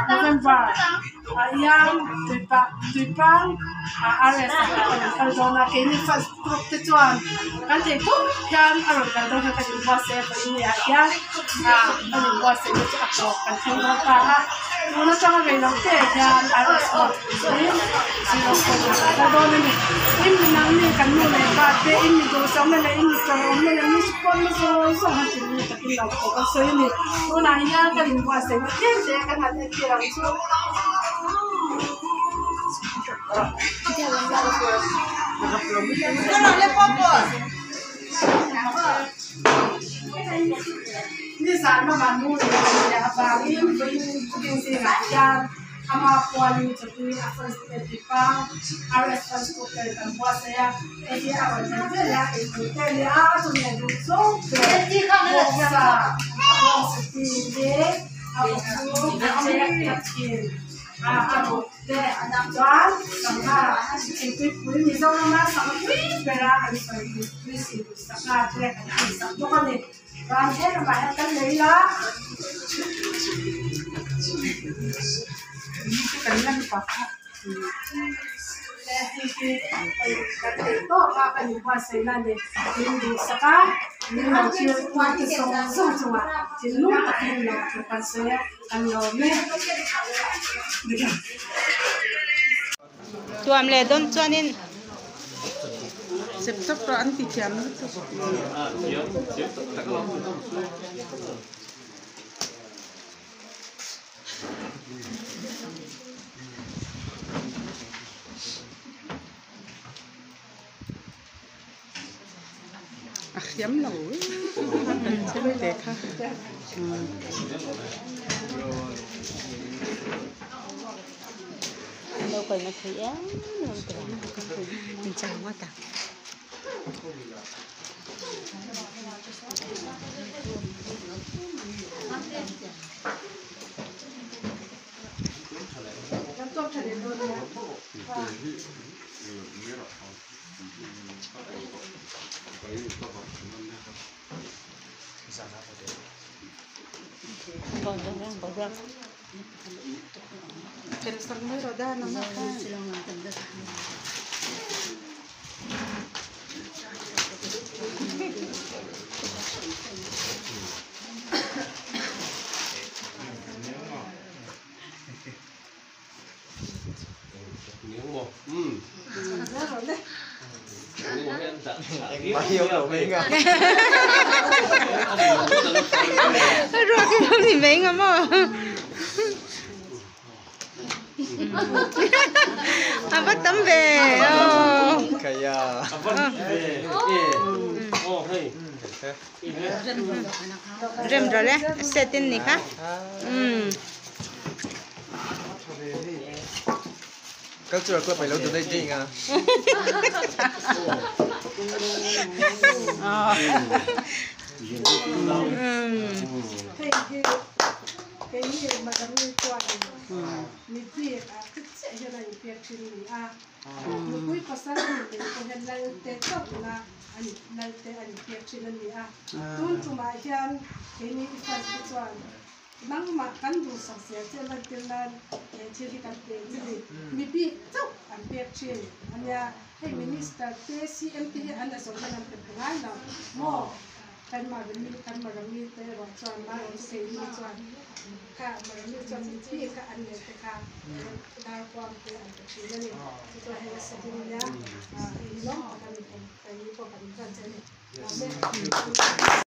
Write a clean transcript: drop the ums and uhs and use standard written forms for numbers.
November yang tuipang arrest kalau zona kini first group tujuan kan itu yang arus kalau kita di bawah ini ya di bawah itu aku kan tinggal apa mana cara bilang ke yang arus ini kalau ini nanti kan mulai pada ini tuh sama ini kalau ini sekolah so ini tapi nggak kok so ini mana yang kan di bawah ini dia kan ada kira itu ini sama manusia ya bagi ini aja ama kuali jadi first edipa ares first koper dan buat saya ini awal ya itu ya atunya so jadi kamu aku kecil aku deh dan sama itu pun bisa nama sama bera harus itu sangat deh bukan nih banyak banyak kan leila ini kanina dipakai itu apa yang buat saya deh ini sekarang ini masih waktu semua jenuh tapi bukan saya kalau tuam le don chuanin sep pro anti jam itu yếm nổi xem đẹp ha đâu còn nó thấy á mình chào quá ta còn đang bỏ ra Pero sa may roda naman silang matanda. Mahirap daw mainga. Rồi cái không thì mấy ngắm mà. Bắt tấm về. Kaya. Rem rồi đấy, set in này khác. Các chú có phải lâu từ đây gì à? Cái gì mà đâm như quay, mình biết tức sẽ cho nên việc chuyện này mình quý có sao mình có nhận lại tết tốt là anh lại tết anh việc chuyện này tuân thủ mà hiện cái này phải cái chuyện nang mà cán đủ sạch sẽ cho nên cái là chỉ cái cái gì mình biết tốt anh việc chuyện anh ya hay minister CMT anh đã sống trong cái ngành nào mo kan magami pero chuan ma on se ni chuan ka magami chuan ti ka an ne ka dar kwam te an ti ni to he sa din ya i no kan ni ko kan kan che ni